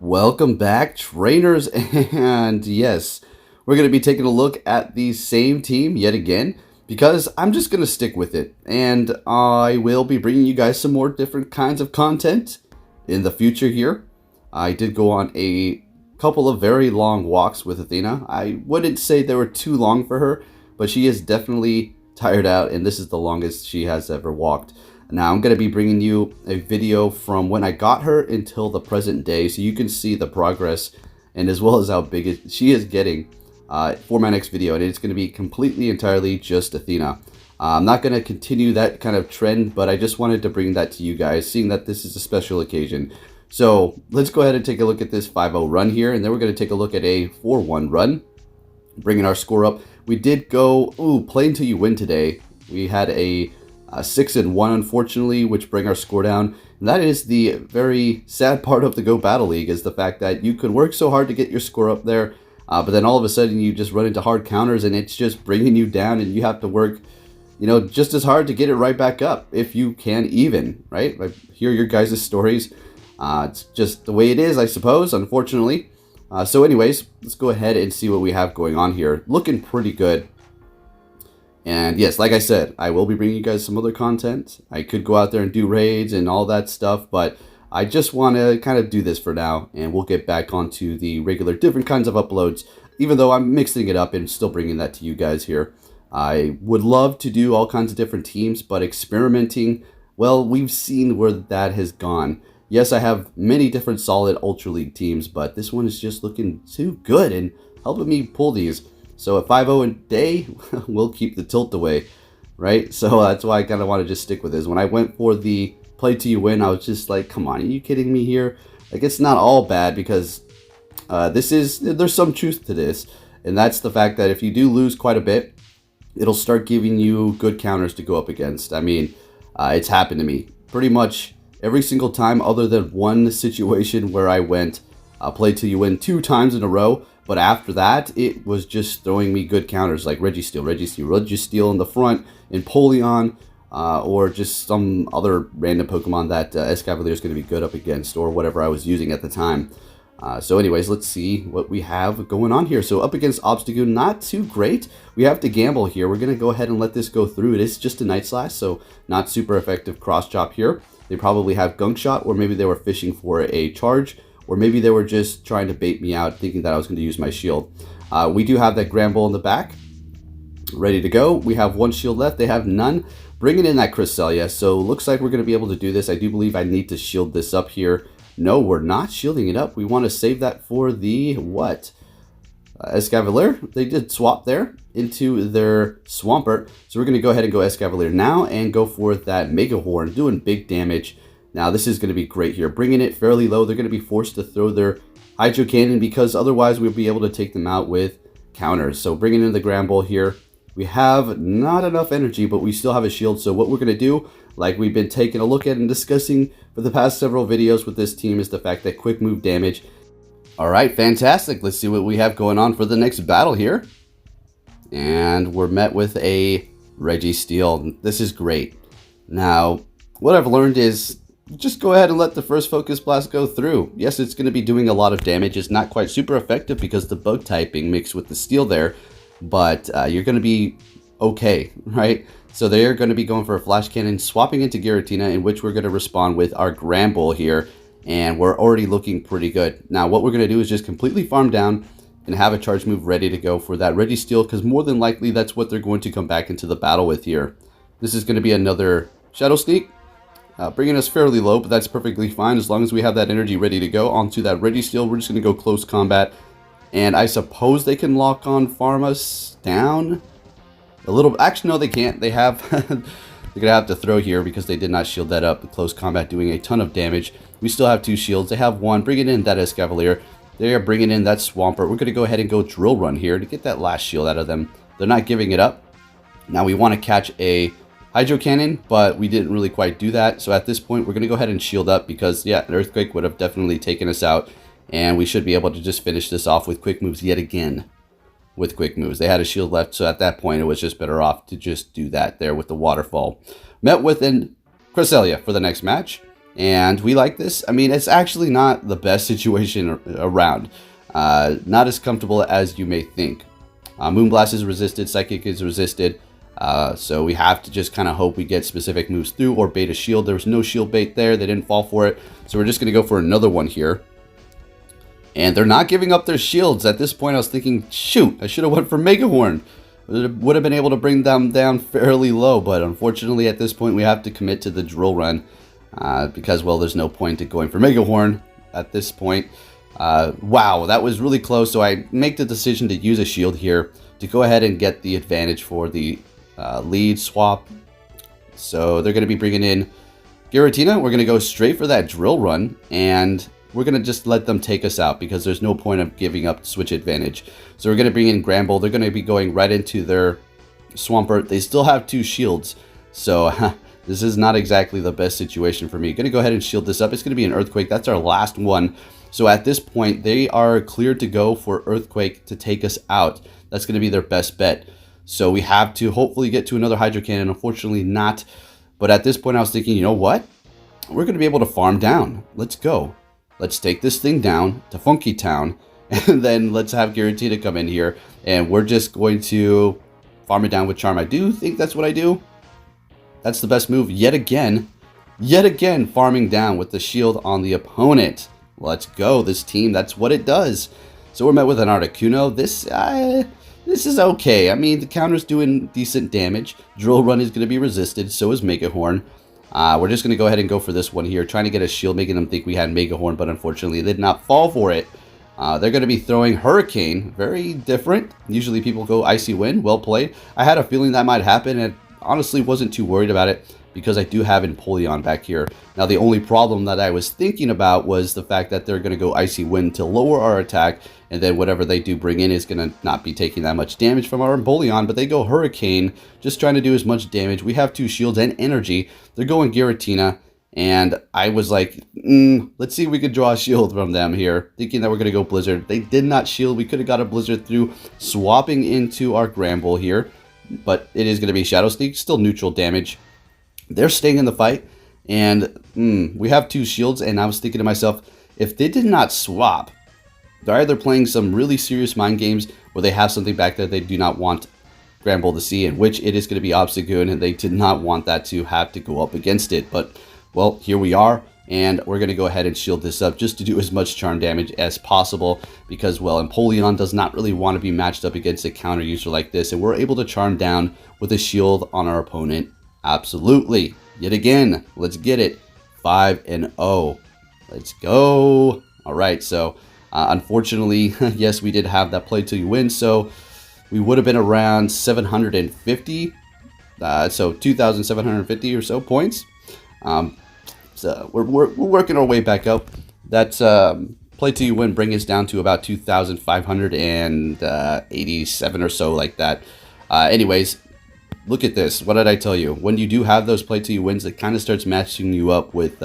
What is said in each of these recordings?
Welcome back, trainers, and yes, we're going to be taking a look at the same team yet again because I'm just going to stick with it, and I will be bringing you guys some more different kinds of content in the future here. I did go on a couple of very long walks with Athena. I wouldn't say they were too long for her, but she is definitely tired out, and this is the longest she has ever walked. Now I'm going to be bringing you a video from when I got her until the present day, so you can see the progress and as well as how big she is getting for my next video, and it's going to be completely entirely just Athena. I'm not going to continue that kind of trend, but I just wanted to bring that to you guys, seeing that this is a special occasion. So let's go ahead and take a look at this 5-0 run here, and then we're going to take a look at a 4-1 run, bringing our score up. We did go, play until you win today. We had a 6-1, unfortunately, which bring our score down. And that is the very sad part of the Go Battle League, is the fact that you could work so hard to get your score up there, but then all of a sudden you just run into hard counters and it's just bringing you down, and you have to work, just as hard to get it right back up, if you can even, right? I hear your guys' stories. It's just the way it is, I suppose, unfortunately. So anyways, let's go ahead and see what we have going on here. Looking pretty good. And yes, like I said, I will be bringing you guys some other content. I could go out there and do raids and all that stuff, but I just want to kind of do this for now, and we'll get back onto the regular different kinds of uploads, even though I'm mixing it up and still bringing that to you guys here. I would love to do all kinds of different teams, but experimenting, well, we've seen where that has gone. Yes, I have many different solid Ultra League teams, but this one is just looking too good and helping me pull these. So at 5-0 a day, we'll keep the tilt away, right? So that's why I kind of want to just stick with this. When I went for the play till you win, I was just like, come on, are you kidding me here? Like, it's not all bad, because there's some truth to this. And that's the fact that if you do lose quite a bit, it'll start giving you good counters to go up against. I mean, it's happened to me pretty much every single time, other than one situation where I went play till you win 2 times in a row. But after that, it was just throwing me good counters like Registeel in the front, and Polion, or just some other random Pokemon that Escavalier is going to be good up against, or whatever I was using at the time. So anyways, let's see what we have going on here. So up against Obstagoon, not too great. We have to gamble here. We're going to go ahead and let this go through. It is just a Night Slash, so not super effective cross chop here. They probably have Gunk Shot, or maybe they were fishing for a charge. Or maybe they were just trying to bait me out, thinking that I was going to use my shield. We do have that Gramble in the back, ready to go. We have 1 shield left. They have none. Bringing in that Cresselia. So looks like we're going to be able to do this. I do believe I need to shield this up here. No, we're not shielding it up. We want to save that for the what? Escavalier. They did swap there into their Swampert. So we're going to go ahead and go Escavalier now and go for that Mega Horn, doing big damage. Now, this is going to be great here. Bringing it fairly low, they're going to be forced to throw their Hydro Cannon, because otherwise we'll be able to take them out with counters. So bringing in the Gramble here. We have not enough energy, but we still have a shield. So what we're going to do, like we've been taking a look at and discussing for the past several videos with this team, is the fact that quick move damage. All right, fantastic. Let's see what we have going on for the next battle here. And we're met with a Registeel. This is great. Now, what I've learned is, just go ahead and let the first Focus Blast go through. Yes, it's going to be doing a lot of damage. It's not quite super effective because the bug typing mixed with the steel there, but you're going to be okay, right? So they're going to be going for a Flash Cannon, swapping into Giratina, in which we're going to respond with our Gramble here, and we're already looking pretty good. Now, what we're going to do is just completely farm down and have a charge move ready to go for that Registeel, because more than likely that's what they're going to come back into the battle with here. This is going to be another Shadow Sneak. Bringing us fairly low, but that's perfectly fine as long as we have that energy ready to go. Onto that Registeel, we're just going to go close combat. And I suppose they can lock on farm us down a little. Actually, no, they can't. They have they're going to have to throw here because they did not shield that up. Close combat doing a ton of damage. We still have 2 shields. They have 1. Bringing in that Escavalier. They are bringing in that Swampert. We're going to go ahead and go Drill Run here to get that last shield out of them. They're not giving it up. Now we want to catch a Hydro Cannon, but we didn't really quite do that. So at this point, we're going to go ahead and shield up because, yeah, an Earthquake would have definitely taken us out. And we should be able to just finish this off with quick moves yet again. With quick moves. They had a shield left, so at that point, it was just better off to just do that there with the Waterfall. Met with an Cresselia for the next match. And we like this. I mean, it's actually not the best situation around. Not as comfortable as you may think. Moonblast is resisted, Psychic is resisted. So we have to just kind of hope we get specific moves through, or bait a shield. There was no shield bait there. They didn't fall for it. So we're just going to go for another one here. And they're not giving up their shields. At this point, I was thinking, shoot, I should have went for Mega Horn. Would have been able to bring them down fairly low. But unfortunately, at this point, we have to commit to the drill run. Because, well, there's no point in going for Mega Horn at this point. Wow, that was really close. So I make the decision to use a shield here to go ahead and get the advantage for the lead swap. So they're going to be bringing in Giratina. We're going to go straight for that drill run, and we're going to just let them take us out because there's no point of giving up switch advantage. So we're going to bring in Gramble. They're going to be going right into their Swampert. They still have 2 shields, so this is not exactly the best situation for me. Going to go ahead and shield this up. It's going to be an Earthquake. That's our last one. So at this point, they are cleared to go for Earthquake to take us out. That's going to be their best bet. So we have to hopefully get to another Hydro Cannon. Unfortunately not. But at this point, I was thinking, you know what? We're going to be able to farm down. Let's go. Let's take this thing down to Funky Town. And then let's have Giratina come in here. And we're just going to farm it down with Charm. I do think that's what I do. That's the best move yet again. Yet again, farming down with the shield on the opponent. Let's go. This team, that's what it does. So we're met with an Articuno. This is okay. I mean, the counter's doing decent damage. Drill Run is going to be resisted. So is Mega Horn. We're just going to go ahead and go for this one here. Trying to get a shield, making them think we had Mega Horn. But unfortunately, they did not fall for it. They're going to be throwing Hurricane. Very different. Usually people go Icy Wind. Well played. I had a feeling that might happen, and honestly wasn't too worried about it because I do have Empoleon back here. Now, the only problem that I was thinking about was the fact that they're going to go Icy Wind to lower our attack, and then whatever they do bring in is going to not be taking that much damage from our Empoleon, but they go Hurricane, just trying to do as much damage. We have 2 shields and energy. They're going Giratina, and I was like, let's see if we could draw a shield from them here, thinking that we're going to go Blizzard. They did not shield. We could have got a Blizzard through swapping into our Gramble here, but it is going to be Shadow Sneak, still neutral damage. They're staying in the fight, and we have 2 shields, and I was thinking to myself, if they did not swap, they're either playing some really serious mind games, or they have something back there they do not want Gramble to see, in which it is going to be Obstagoon, and they did not want that to have to go up against it. But, well, here we are, and we're going to go ahead and shield this up just to do as much charm damage as possible, because, well, Empoleon does not really want to be matched up against a counter user like this, and we're able to charm down with a shield on our opponent. Absolutely. Yet again, let's get it. 5-0. Let's go. All right, so unfortunately, yes, we did have that play till you win, so we would have been around 750, so 2,750 or so points. So we're working our way back up. That's play till you win, bring us down to about 2,587 or so, like that. Anyways, look at this. What did I tell you? When you do have those play till you wins, it kind of starts matching you up with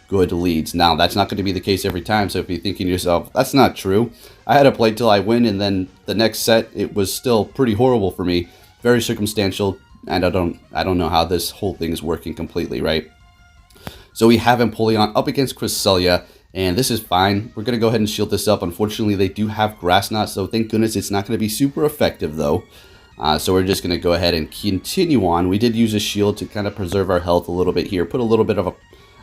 good leads. Now, that's not going to be the case every time, so if you're thinking to yourself, that's not true. I had a play till I win, and then the next set, it was still pretty horrible for me. Very circumstantial, and I don't know how this whole thing is working completely, right? So we have Empoleon up against Cresselia, and this is fine. We're going to go ahead and shield this up. Unfortunately, they do have Grass Knot, so thank goodness it's not going to be super effective, though. So we're just going to go ahead and continue on. We did use a shield to kind of preserve our health a little bit here. Put a little bit of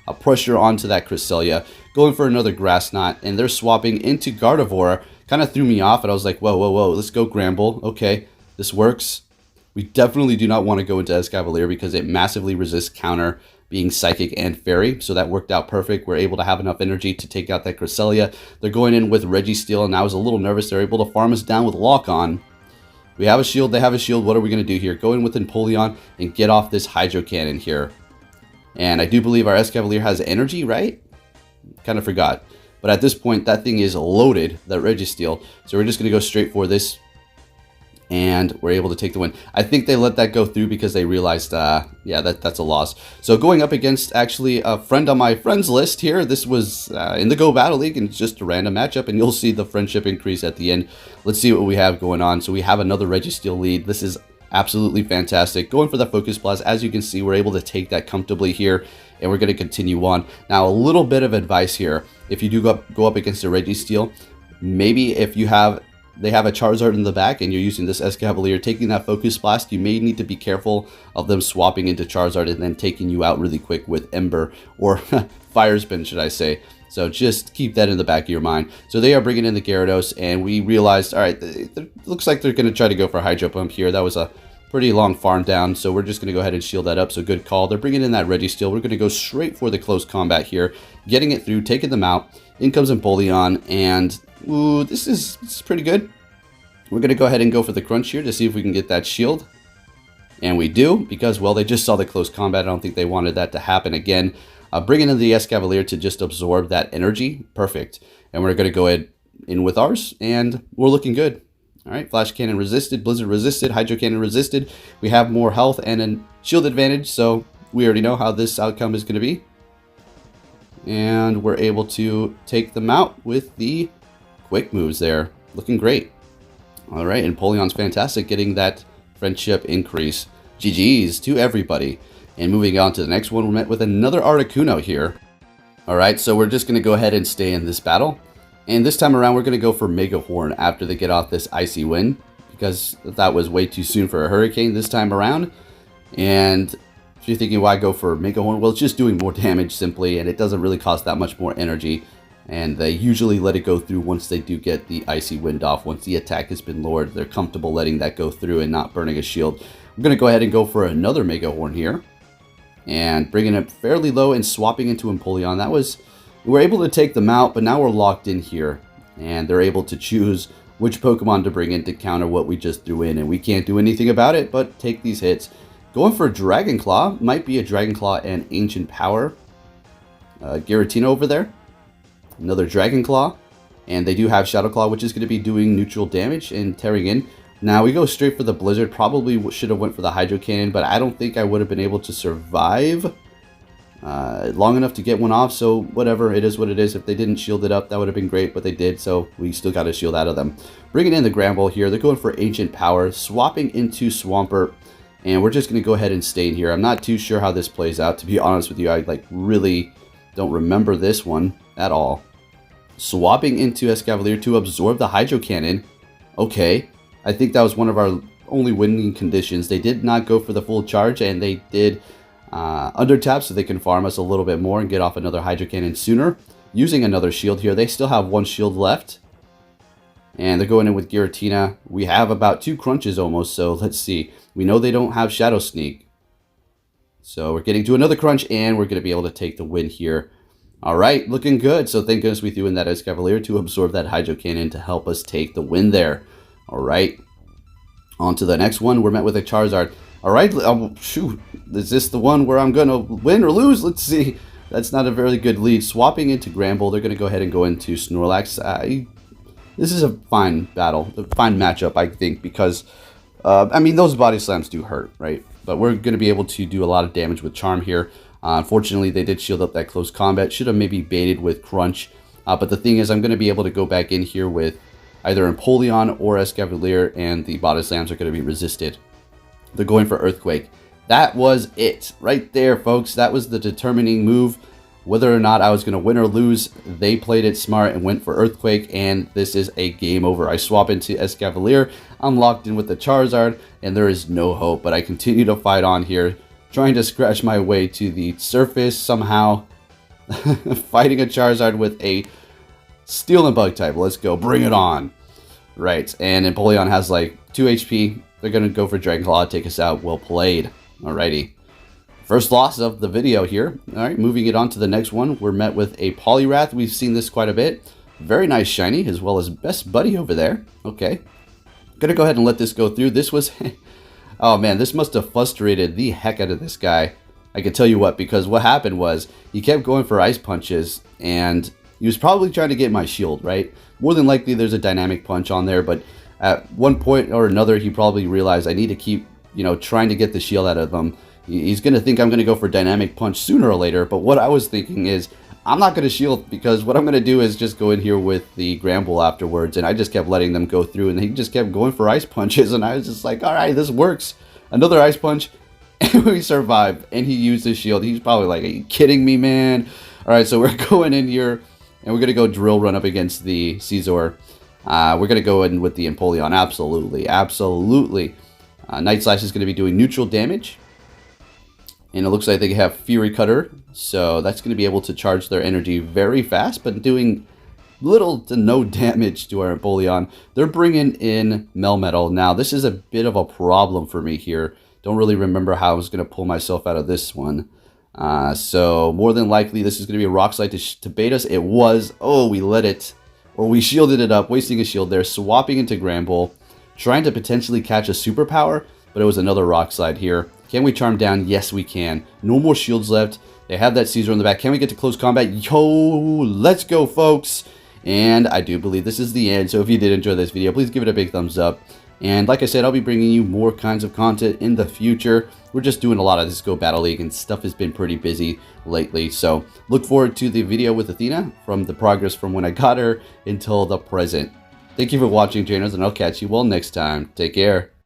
a pressure onto that Cresselia. Going for another Grass Knot, and they're swapping into Gardevoir. Kind of threw me off, and I was like, whoa, whoa, whoa, let's go Gramble. Okay, this works. We definitely do not want to go into Escavalier because it massively resists counter being Psychic and Fairy, so that worked out perfect. We're able to have enough energy to take out that Cresselia. They're going in with Registeel, and I was a little nervous. They're able to farm us down with Lock On. We have a shield, they have a shield. What are we going to do here? Go in with Empoleon and get off this Hydro Cannon here. And I do believe our Escavalier has energy, right? Kind of forgot. But at this point, that thing is loaded, that Registeel. So we're just going to go straight for this. And we're able to take the win. I think they let that go through because they realized, yeah, that's a loss. So going up against actually a friend on my friends list here. This was in the Go Battle League, and it's just a random matchup, and you'll see the friendship increase at the end. Let's see what we have going on. So we have another Registeel lead. This is absolutely fantastic. Going for the Focus Blast. As you can see, we're able to take that comfortably here. and we're going to continue on. Now, a little bit of advice here. If you do go up against a Registeel, maybe if they have a Charizard in the back and you're using this Escavalier, taking that Focus Blast, you may need to be careful of them swapping into Charizard and then taking you out really quick with Ember, or Fire Spin, should I say. So just keep that in the back of your mind. So they are bringing in the Gyarados, and we realized, all right, it looks like they're going to try to go for Hydro Pump here. That was a pretty long farm down, so we're just going to go ahead and shield that up. So good call. They're bringing in that Registeel. We're going to go straight for the close combat here, getting it through, taking them out. In comes Empoleon, and ooh, this is pretty good. We're going to go ahead and go for the crunch here to see if we can get that shield. And we do, because, well, they just saw the close combat. I don't think they wanted that to happen again. Bringing in the Escavalier to just absorb that energy. Perfect. And we're going to go ahead in with ours, and we're looking good. All right, Flash Cannon resisted, Blizzard resisted, Hydro Cannon resisted. We have more health and a shield advantage, so we already know how this outcome is going to be. And we're able to take them out with the quick moves there. Looking great. All right, and Empoleon's fantastic, getting that friendship increase. GG's to everybody. And moving on to the next one, we're met with another Articuno here. All right, so we're just going to go ahead and stay in this battle. And this time around, we're going to go for Mega Horn after they get off this Icy Wind, because that was way too soon for a Hurricane this time around. And if you're thinking, why go for Mega Horn? Well, it's just doing more damage simply, and it doesn't really cost that much more energy. And they usually let it go through once they do get the Icy Wind off. Once the attack has been lowered, they're comfortable letting that go through and not burning a shield. We're going to go ahead and go for another Mega Horn here. And bringing it fairly low and swapping into Empoleon. We were able to take them out, but now we're locked in here. And they're able to choose which Pokemon to bring in to counter what we just threw in. And we can't do anything about it, but take these hits. Going for Dragon Claw. Might be a Dragon Claw and Ancient Power. Giratina over there. Another Dragon Claw. And they do have Shadow Claw, which is going to be doing neutral damage and tearing in. Now we go straight for the Blizzard. Probably should have went for the Hydro Cannon, but I don't think I would have been able to survive long enough to get one off. So whatever, it is what it is. If they didn't shield it up, that would have been great, but they did, so we still got a shield out of them. Bringing in the Gramble here. They're going for Ancient Power, swapping into Swampert, and we're just going to go ahead and stay in here. I'm not too sure how this plays out, to be honest with you. I really don't remember this one at all. Swapping into Escavalier to absorb the Hydro Cannon. Okay. I think that was one of our only winning conditions. They did not go for the full charge, and they did under tap so they can farm us a little bit more and get off another Hydro Cannon sooner. Using another shield here. They still have one shield left. And they're going in with Giratina. We have about 2 crunches almost, so let's see. We know they don't have Shadow Sneak. So we're getting to another crunch, and we're going to be able to take the win here. All right, looking good. So thank goodness we threw in that Escavalier to absorb that Hydro Cannon to help us take the win there. All right, on to the next one. We're met with a Charizard. All right, shoot, is this the one where I'm going to win or lose? Let's see. That's not a very good lead. Swapping into Gramble, they're going to go ahead and go into Snorlax. This is a fine battle, a fine matchup, I think, because, I mean, those body slams do hurt, right? But we're going to be able to do a lot of damage with Charm here. Unfortunately, they did shield up that close combat. Should have maybe baited with Crunch. But the thing is, I'm going to be able to go back in here with either Empoleon or Escavalier, and the body slams are going to be resisted. They're going for Earthquake. That was it right there, folks. That was the determining move. Whether or not I was going to win or lose, they played it smart and went for Earthquake, and this is a game over. I swap into Escavalier. I'm locked in with the Charizard, and there is no hope, but I continue to fight on here, trying to scratch my way to the surface somehow. Fighting a Charizard with a Steel and Bug type. Let's go. Bring it on. Right. And Empoleon has like 2 HP. They're going to go for Dragon Claw. Take us out. Well played. Alrighty. First loss of the video here. Alright. Moving it on to the next one. We're met with a Poliwrath. We've seen this quite a bit. Very nice shiny, as well as best buddy over there. Okay. Going to go ahead and let this go through. This was... oh man, this must have frustrated the heck out of this guy. I can tell you what, because what happened was he kept going for Ice Punches, and he was probably trying to get my shield, right? More than likely there's a Dynamic Punch on there, but at one point or another he probably realized I need to keep, trying to get the shield out of them. He's going to think I'm going to go for Dynamic Punch sooner or later, but what I was thinking is I'm not going to shield, because what I'm going to do is just go in here with the Gramble afterwards, and I just kept letting them go through, and he just kept going for Ice Punches, and I was just like, alright, this works. Another Ice Punch. And we survived, and he used his shield. He's probably like, are you kidding me, man? Alright, so we're going in here, and we're going to go drill run up against the Caesar. We're going to go in with the Empoleon. Absolutely, absolutely. Night Slash is going to be doing neutral damage. And it looks like they have Fury Cutter, so that's going to be able to charge their energy very fast, but doing little to no damage to our Empoleon. They're bringing in Melmetal. Now, this is a bit of a problem for me here. Don't really remember how I was going to pull myself out of this one. So, more than likely, this is going to be a Rock Slide to bait us. It was. Oh, we let it. Or we shielded it up, wasting a shield there, swapping into Granbull, trying to potentially catch a Superpower, but it was another Rock Slide here. Can we charm down? Yes, we can. No more shields left. They have that Caesar in the back. Can we get to close combat? Yo, let's go, folks. And I do believe this is the end. So if you did enjoy this video, please give it a big thumbs up. And like I said, I'll be bringing you more kinds of content in the future. We're just doing a lot of this Go Battle League, and stuff has been pretty busy lately. So look forward to the video with Athena, from the progress from when I got her until the present. Thank you for watching, trainers, and I'll catch you all next time. Take care.